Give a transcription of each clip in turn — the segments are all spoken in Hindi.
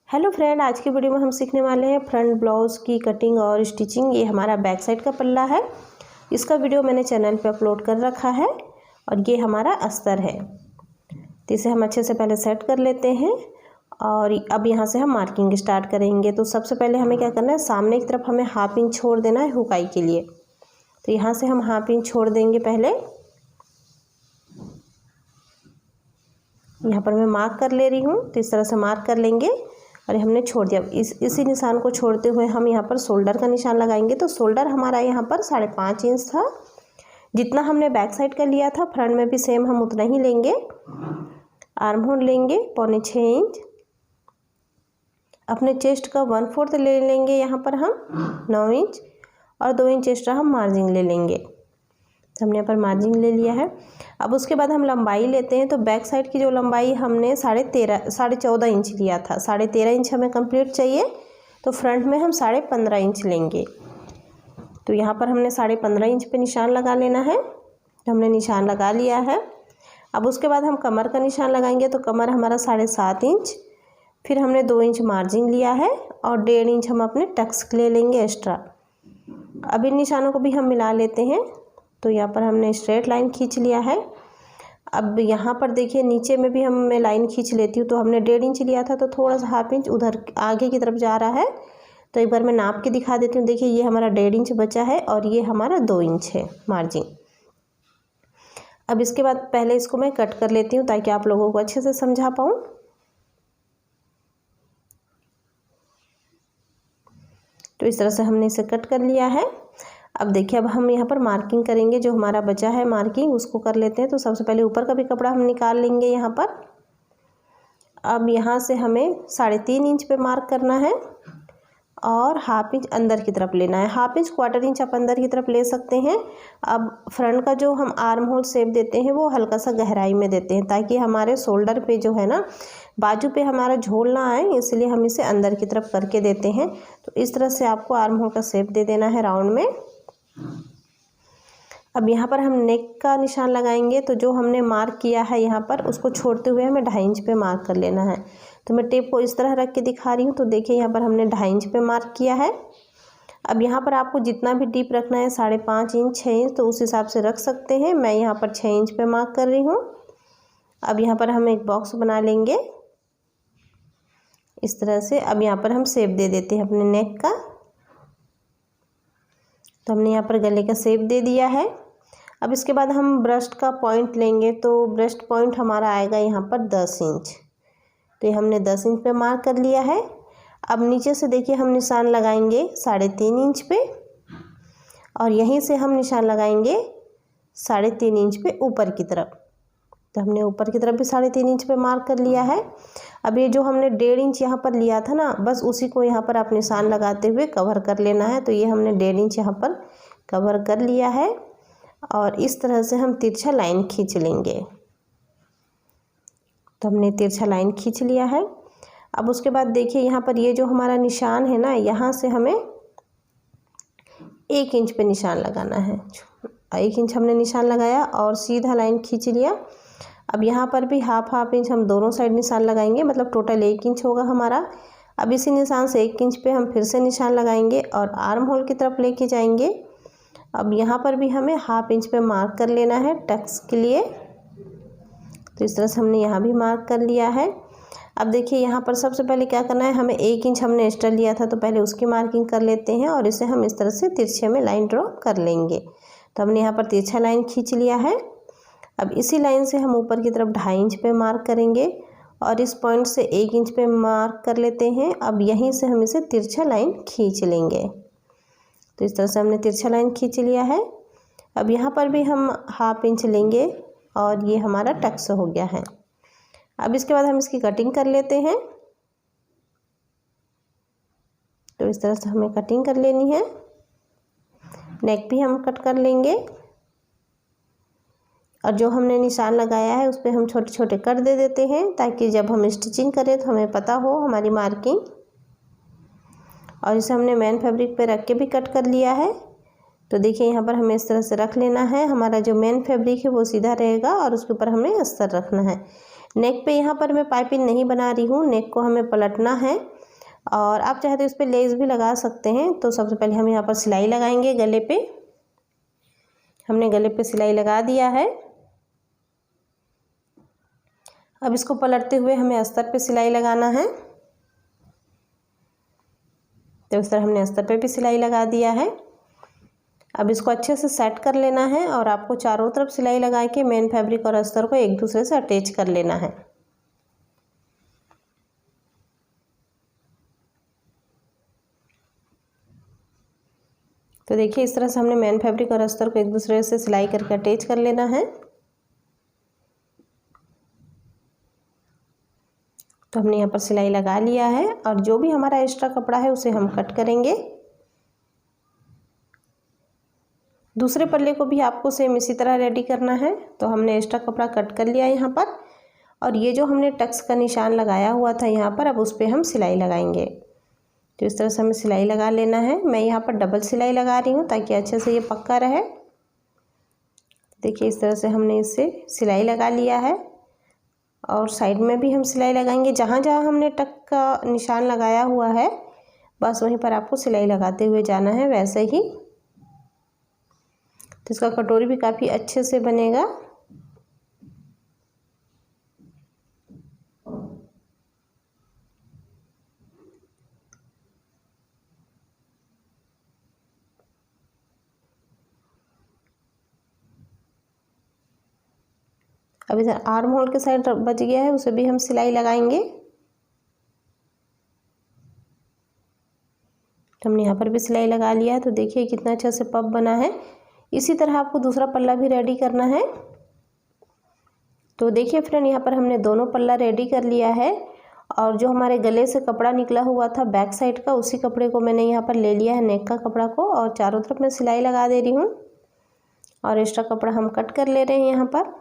हेलो फ्रेंड, आज की वीडियो में हम सीखने वाले हैं फ्रंट ब्लाउज़ की कटिंग और स्टिचिंग। ये हमारा बैक साइड का पल्ला है। इसका वीडियो मैंने चैनल पे अपलोड कर रखा है और ये हमारा अस्तर है। तो इसे हम अच्छे से पहले सेट कर लेते हैं और अब यहाँ से हम मार्किंग स्टार्ट करेंगे। तो सबसे पहले हमें क्या करना है, सामने की तरफ हमें हाफ इंच छोड़ देना है हुकाई के लिए। तो यहाँ से हम हाफ इंच छोड़ देंगे। पहले यहाँ पर मैं मार्क कर ले रही हूँ, तो इस तरह से मार्क कर लेंगे और हमने छोड़ दिया। इसी निशान को छोड़ते हुए हम यहाँ पर शोल्डर का निशान लगाएंगे। तो शोल्डर हमारा यहाँ पर 5.5 इंच था। जितना हमने बैक साइड का लिया था, फ्रंट में भी सेम हम उतना ही लेंगे। आर्म होल लेंगे 5.25 इंच। अपने चेस्ट का 1/4 ले लेंगे यहाँ पर हम 9 इंच और 2 इंच एक्स्ट्रा हम मार्जिन ले लेंगे। तो हमने यहाँ पर मार्जिन ले लिया है। अब उसके बाद हम लंबाई लेते हैं। तो बैक साइड की जो लंबाई हमने 14.5 इंच लिया था, 13.5 इंच हमें कंप्लीट चाहिए। तो फ्रंट में हम 15.5 इंच लेंगे। तो यहाँ पर हमने 15.5 इंच पे निशान लगा लेना है। तो हमने निशान लगा लिया है। अब उसके बाद हम कमर का निशान लगाएंगे। तो कमर हमारा 7.5 इंच, फिर हमने 2 इंच मार्जिन लिया है और 1.5 इंच हम अपने टक्स ले लेंगे एक्स्ट्रा। अब इन निशानों को भी हम मिला लेते हैं। तो यहाँ पर हमने स्ट्रेट लाइन खींच लिया है। अब यहाँ पर देखिए, नीचे में भी मैं लाइन खींच लेती हूँ। तो हमने 1.5 इंच लिया था, तो थोड़ा सा हाफ इंच उधर आगे की तरफ जा रहा है। तो एक बार मैं नाप के दिखा देती हूँ। देखिए, ये हमारा 1.5 इंच बचा है और ये हमारा 2 इंच है मार्जिन। अब इसके बाद पहले इसको मैं कट कर लेती हूँ ताकि आप लोगों को अच्छे से समझा पाऊँ। तो इस तरह से हमने इसे कट कर लिया है। अब देखिए, अब हम यहाँ पर मार्किंग करेंगे। जो हमारा बचा है मार्किंग, उसको कर लेते हैं। तो सबसे पहले ऊपर का भी कपड़ा हम निकाल लेंगे यहाँ पर। अब यहाँ से हमें 3.5 इंच पे मार्क करना है और हाफ इंच अंदर की तरफ लेना है। हाफ इंच 1/4 इंच आप अंदर की तरफ ले सकते हैं। अब फ्रंट का जो हम आर्म होल शेप देते हैं वो हल्का सा गहराई में देते हैं ताकि हमारे शोल्डर पे जो है ना, बाजू पे हमारा झोल ना आए, इसलिए हम इसे अंदर की तरफ करके देते हैं। तो इस तरह से आपको आर्म होल का शेप दे देना है राउंड में। अब यहाँ पर हम नेक का निशान लगाएंगे। तो जो हमने मार्क किया है यहाँ पर, उसको छोड़ते हुए हमें 2.5 इंच पे मार्क कर लेना है। तो मैं टेप को इस तरह रख के दिखा रही हूँ। तो देखिए, यहाँ पर हमने 2.5 इंच पे मार्क किया है। अब यहाँ पर आपको जितना भी डीप रखना है, 5.5 इंच 6 इंच, तो उस हिसाब से रख सकते हैं। मैं यहाँ पर 6 इंच पे मार्क कर रही हूँ। अब यहाँ पर हम एक बॉक्स बना लेंगे इस तरह से। अब यहाँ पर हम शेप दे देते हैं अपने नेक का। तो हमने यहाँ पर गले का शेप दे दिया है। अब इसके बाद हम ब्रेस्ट का पॉइंट लेंगे। तो ब्रेस्ट पॉइंट हमारा आएगा यहाँ पर 10 इंच। तो ये हमने 10 इंच पे मार्क कर लिया है। अब नीचे से देखिए, हम निशान लगाएंगे 3.5 इंच पे और यहीं से हम निशान लगाएंगे 3.5 इंच पे ऊपर की तरफ। तो हमने ऊपर की तरफ भी 3.5 इंच पे मार्क कर लिया है। अब ये जो हमने 1.5 इंच यहाँ पर लिया था ना, बस उसी को यहाँ पर आप निशान लगाते हुए कवर कर लेना है। तो ये हमने 1.5 इंच यहाँ पर कवर कर लिया है और इस तरह से हम तिरछा लाइन खींच लेंगे। तो हमने तिरछा लाइन खींच लिया है। अब उसके बाद देखिए, यहाँ पर ये जो हमारा निशान है ना, यहाँ से हमें 1 इंच पे निशान लगाना है। 1 इंच हमने निशान लगाया और सीधा लाइन खींच लिया। अब यहाँ पर भी हाफ इंच हम दोनों साइड निशान लगाएंगे, मतलब टोटल 1 इंच होगा हमारा। अब इसी निशान से 1 इंच पे हम फिर से निशान लगाएंगे और आर्म होल की तरफ लेके जाएंगे। अब यहाँ पर भी हमें हाफ इंच पे मार्क कर लेना है टक्स के लिए। तो इस तरह से हमने यहाँ भी मार्क कर लिया है। अब देखिए, यहाँ पर सबसे पहले क्या करना है, हमें 1 इंच हमने एक्स्ट्रा लिया था, तो पहले उसकी मार्किंग कर लेते हैं और इसे हम इस तरह से तिरछे में लाइन ड्रॉ कर लेंगे। तो हमने यहाँ पर तिरछा लाइन खींच लिया है। अब इसी लाइन से हम ऊपर की तरफ 2.5 इंच पे मार्क करेंगे और इस पॉइंट से 1 इंच पे मार्क कर लेते हैं। अब यहीं से हम इसे तिरछा लाइन खींच लेंगे। तो इस तरह से हमने तिरछा लाइन खींच लिया है। अब यहाँ पर भी हम हाफ इंच लेंगे और ये हमारा टक्स हो गया है। अब इसके बाद हम इसकी कटिंग कर लेते हैं। तो इस तरह से हमें कटिंग कर लेनी है। नेक भी हम कट कर लेंगे और जो हमने निशान लगाया है उस पर हम छोटे छोटे कट दे देते हैं ताकि जब हम स्टिचिंग करें तो हमें पता हो हमारी मार्किंग। और इसे हमने मेन फैब्रिक पे रख के भी कट कर लिया है। तो देखिए, यहाँ पर हमें इस तरह से रख लेना है। हमारा जो मेन फैब्रिक है वो सीधा रहेगा और उसके ऊपर हमें अस्तर रखना है। नेक पे यहाँ पर मैं पाइपिंग नहीं बना रही हूँ, नेक को हमें पलटना है और आप चाहे तो इस पर लेस भी लगा सकते हैं। तो सबसे पहले हम यहाँ पर सिलाई लगाएंगे गले पे। हमने गले पे सिलाई लगा दिया है। अब इसको पलटते हुए हमें अस्तर पे सिलाई लगाना है। तो इस तरह हमने अस्तर पे भी सिलाई लगा दिया है। अब इसको अच्छे से सेट कर लेना है और आपको चारों तरफ सिलाई लगा के मेन फैब्रिक और अस्तर को एक दूसरे से अटैच कर लेना है। तो देखिए इस तरह से हमने मेन फैब्रिक और अस्तर को एक दूसरे से सिलाई करके अटैच कर लेना है। तो हमने यहाँ पर सिलाई लगा लिया है और जो भी हमारा एक्स्ट्रा कपड़ा है उसे हम कट करेंगे। दूसरे पल्ले को भी आपको सेम इसी तरह रेडी करना है। तो हमने एक्स्ट्रा कपड़ा कट कर लिया यहाँ पर और ये जो हमने टक्स का निशान लगाया हुआ था यहाँ पर, अब उस पर हम सिलाई लगाएंगे। तो इस तरह से हमें सिलाई लगा लेना है। मैं यहाँ पर डबल सिलाई लगा रही हूँ ताकि अच्छे से ये पक्का रहे। देखिए इस तरह से हमने इससे सिलाई लगा लिया है और साइड में भी हम सिलाई लगाएंगे। जहाँ जहाँ हमने टक का निशान लगाया हुआ है बस वहीं पर आपको सिलाई लगाते हुए जाना है वैसे ही। तो इसका कटोरी भी काफ़ी अच्छे से बनेगा। अब इधर आर्म होल के साइड बच गया है, उसे भी हम सिलाई लगाएंगे। हमने यहाँ पर भी सिलाई लगा लिया है। तो देखिए कितना अच्छा से पफ बना है। इसी तरह आपको दूसरा पल्ला भी रेडी करना है। तो देखिए फ्रेंड यहाँ पर हमने दोनों पल्ला रेडी कर लिया है और जो हमारे गले से कपड़ा निकला हुआ था बैक साइड का, उसी कपड़े को मैंने यहाँ पर ले लिया है, नेक का कपड़ा को, और चारों तरफ मैं सिलाई लगा दे रही हूँ और एक्स्ट्रा कपड़ा हम कट कर ले रहे हैं। यहाँ पर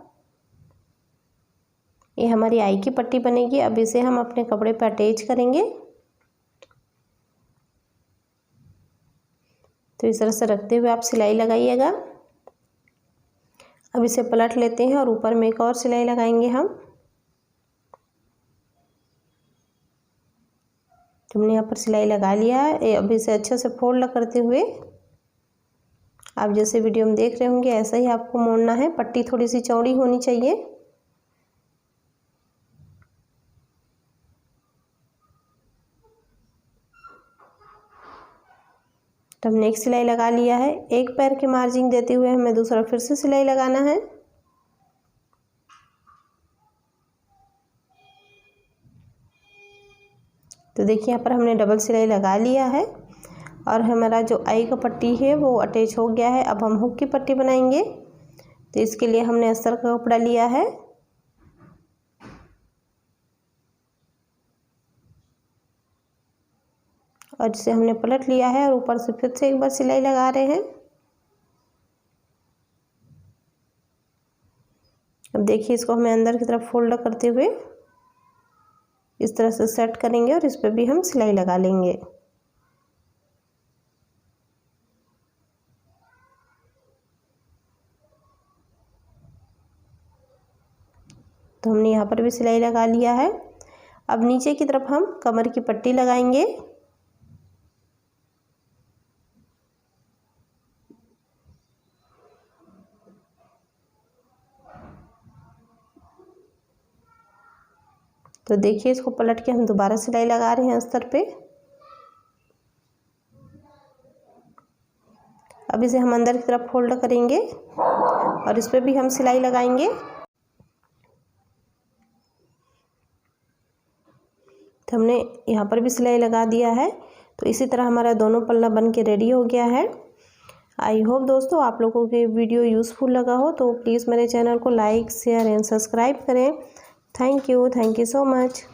ये हमारी आई की पट्टी बनेगी। अब इसे हम अपने कपड़े पर अटैच करेंगे। तो इस तरह से रखते हुए आप सिलाई लगाइएगा। अब इसे पलट लेते हैं और ऊपर में एक और सिलाई लगाएंगे हम। हमने यहाँ पर सिलाई लगा लिया है। अब इसे अच्छे से फोल्ड करते हुए आप जैसे वीडियो में देख रहे होंगे ऐसा ही आपको मोड़ना है। पट्टी थोड़ी सी चौड़ी होनी चाहिए। तो हमने एक सिलाई लगा लिया है। एक पैर की मार्जिंग देते हुए हमें दूसरा फिर से सिलाई लगाना है। तो देखिए यहाँ पर हमने डबल सिलाई लगा लिया है और हमारा जो आई का पट्टी है वो अटैच हो गया है। अब हम हुक की पट्टी बनाएंगे। तो इसके लिए हमने अस्तर का कपड़ा लिया है और जिसे हमने पलट लिया है और ऊपर से फिर से एक बार सिलाई लगा रहे हैं। अब देखिए इसको हमें अंदर की तरफ फोल्ड करते हुए इस तरह से सेट करेंगे और इस पर भी हम सिलाई लगा लेंगे। तो हमने यहाँ पर भी सिलाई लगा लिया है। अब नीचे की तरफ हम कमर की पट्टी लगाएंगे। तो देखिए इसको पलट के हम दोबारा सिलाई लगा रहे हैं अस्तर पे। अब इसे हम अंदर की तरफ फोल्ड करेंगे और इस पे भी हम सिलाई लगाएंगे। तो हमने यहाँ पर भी सिलाई लगा दिया है। तो इसी तरह हमारा दोनों पल्ला बन के रेडी हो गया है। आई होप दोस्तों आप लोगों को वीडियो यूज़फुल लगा हो तो प्लीज़ मेरे चैनल को लाइक शेयर एंड सब्सक्राइब करें। Thank you so much.